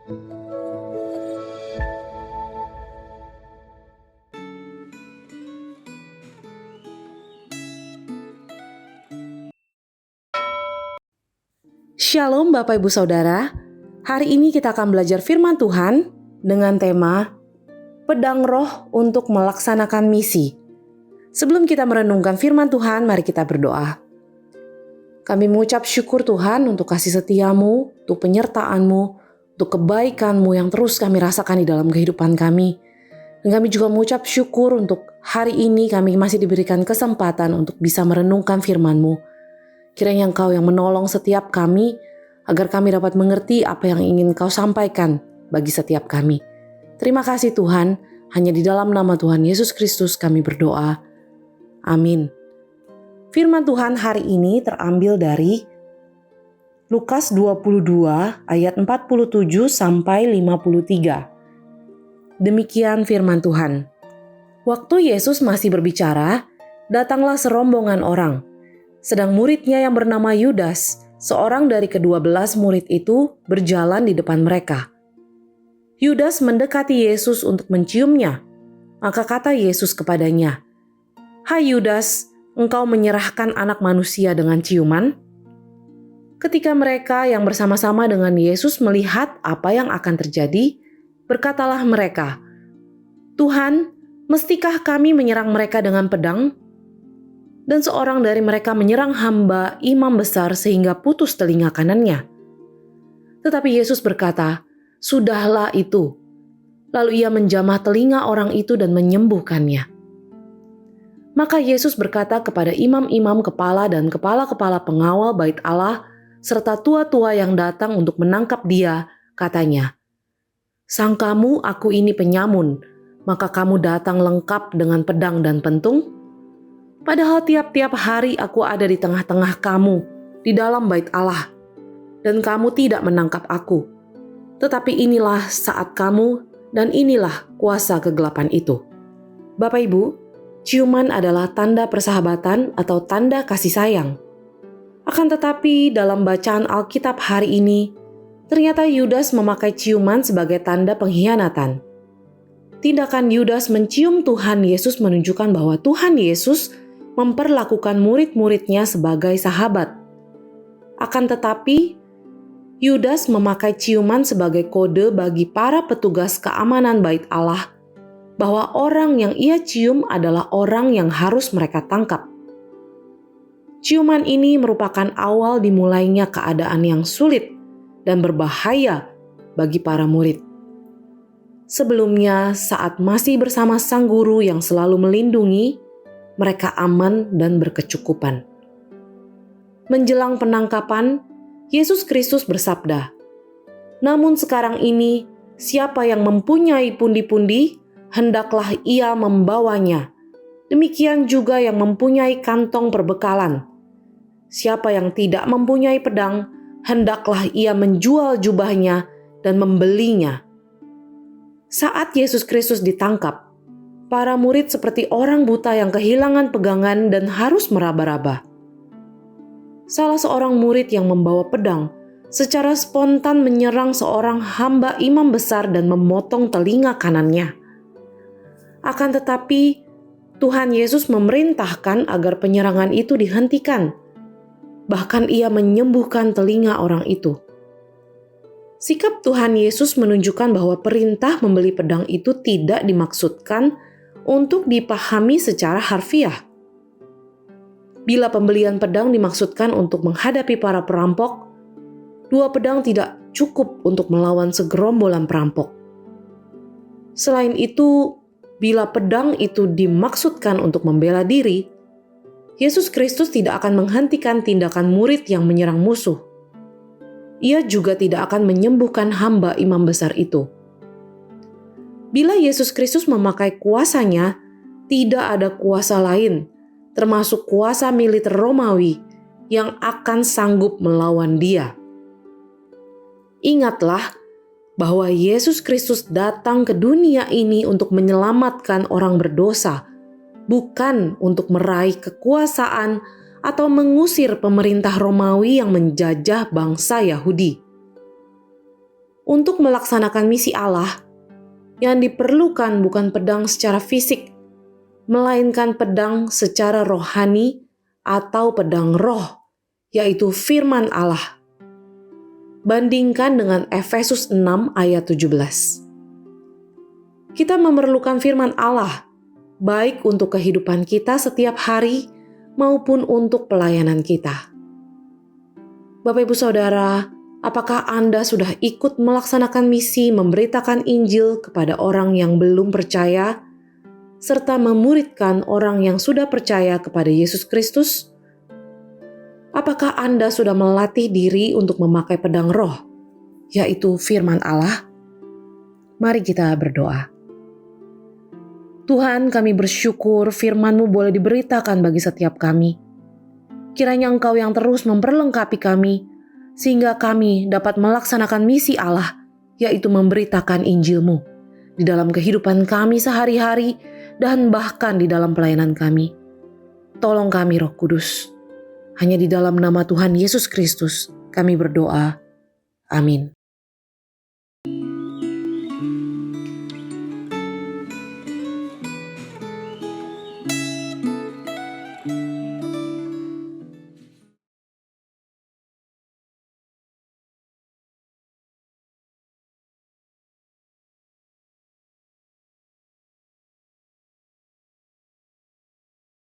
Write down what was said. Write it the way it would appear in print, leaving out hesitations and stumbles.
Shalom Bapak Ibu Saudara, hari ini kita akan belajar firman Tuhan dengan tema Pedang Roh untuk melaksanakan misi. Sebelum kita merenungkan firman Tuhan, mari kita berdoa. Kami mengucap syukur Tuhan untuk kasih setiamu, untuk penyertaan-mu, untuk kebaikan-mu yang terus kami rasakan di dalam kehidupan kami. Dan kami juga mengucap syukur untuk hari ini kami masih diberikan kesempatan untuk bisa merenungkan firman-mu. Kiranya Engkau yang menolong setiap kami, agar kami dapat mengerti apa yang ingin Kau sampaikan bagi setiap kami. Terima kasih Tuhan, hanya di dalam nama Tuhan Yesus Kristus kami berdoa. Amin. Firman Tuhan hari ini terambil dari Lukas 22 ayat 47 sampai 53. Demikian firman Tuhan. Waktu Yesus masih berbicara, datanglah serombongan orang. Sedang muridnya yang bernama Yudas, seorang dari ke-12 murid itu, berjalan di depan mereka. Yudas mendekati Yesus untuk menciumnya. Maka kata Yesus kepadanya, "Hai Yudas, engkau menyerahkan anak manusia dengan ciuman?" Ketika mereka yang bersama-sama dengan Yesus melihat apa yang akan terjadi, berkatalah mereka, "Tuhan, mestikah kami menyerang mereka dengan pedang?" Dan seorang dari mereka menyerang hamba imam besar sehingga putus telinga kanannya. Tetapi Yesus berkata, "Sudahlah itu." Lalu ia menjamah telinga orang itu dan menyembuhkannya. Maka Yesus berkata kepada imam-imam kepala dan kepala-kepala pengawal bait Allah, serta tua-tua yang datang untuk menangkap dia, katanya, "Sangkamu aku ini penyamun, maka kamu datang lengkap dengan pedang dan pentung? Padahal tiap-tiap hari aku ada di tengah-tengah kamu, di dalam bait Allah, dan kamu tidak menangkap aku. Tetapi inilah saat kamu, dan inilah kuasa kegelapan itu." Bapak Ibu, ciuman adalah tanda persahabatan atau tanda kasih sayang. Akan tetapi dalam bacaan Alkitab hari ini, ternyata Yudas memakai ciuman sebagai tanda pengkhianatan. Tindakan Yudas mencium Tuhan Yesus menunjukkan bahwa Tuhan Yesus memperlakukan murid-muridnya sebagai sahabat. Akan tetapi, Yudas memakai ciuman sebagai kode bagi para petugas keamanan bait Allah bahwa orang yang ia cium adalah orang yang harus mereka tangkap. Ciuman ini merupakan awal dimulainya keadaan yang sulit dan berbahaya bagi para murid. Sebelumnya, saat masih bersama sang guru yang selalu melindungi, mereka aman dan berkecukupan. Menjelang penangkapan, Yesus Kristus bersabda, "Namun sekarang ini, siapa yang mempunyai pundi-pundi, hendaklah ia membawanya. Demikian juga yang mempunyai kantong perbekalan. Siapa yang tidak mempunyai pedang, hendaklah ia menjual jubahnya dan membelinya." Saat Yesus Kristus ditangkap, para murid seperti orang buta yang kehilangan pegangan dan harus meraba-raba. Salah seorang murid yang membawa pedang secara spontan menyerang seorang hamba imam besar dan memotong telinga kanannya. Akan tetapi, Tuhan Yesus memerintahkan agar penyerangan itu dihentikan. Bahkan ia menyembuhkan telinga orang itu. Sikap Tuhan Yesus menunjukkan bahwa perintah membeli pedang itu tidak dimaksudkan untuk dipahami secara harfiah. Bila pembelian pedang dimaksudkan untuk menghadapi para perampok, 2 pedang tidak cukup untuk melawan segerombolan perampok. Selain itu, bila pedang itu dimaksudkan untuk membela diri, Yesus Kristus tidak akan menghentikan tindakan murid yang menyerang musuh. Ia juga tidak akan menyembuhkan hamba imam besar itu. Bila Yesus Kristus memakai kuasanya, tidak ada kuasa lain, termasuk kuasa militer Romawi, yang akan sanggup melawan dia. Ingatlah bahwa Yesus Kristus datang ke dunia ini untuk menyelamatkan orang berdosa, bukan untuk meraih kekuasaan atau mengusir pemerintah Romawi yang menjajah bangsa Yahudi. Untuk melaksanakan misi Allah, yang diperlukan bukan pedang secara fisik, melainkan pedang secara rohani atau pedang roh, yaitu firman Allah. Bandingkan dengan Efesus 6 ayat 17. Kita memerlukan firman Allah, baik untuk kehidupan kita setiap hari maupun untuk pelayanan kita. Bapak Ibu Saudara, apakah Anda sudah ikut melaksanakan misi memberitakan Injil kepada orang yang belum percaya, serta memuridkan orang yang sudah percaya kepada Yesus Kristus? Apakah Anda sudah melatih diri untuk memakai pedang roh, yaitu firman Allah? Mari kita berdoa. Tuhan, kami bersyukur firman-Mu boleh diberitakan bagi setiap kami. Kiranya Engkau yang terus memperlengkapi kami, sehingga kami dapat melaksanakan misi Allah, yaitu memberitakan Injil-Mu di dalam kehidupan kami sehari-hari dan bahkan di dalam pelayanan kami. Tolong kami, Roh Kudus. Hanya di dalam nama Tuhan Yesus Kristus kami berdoa. Amin.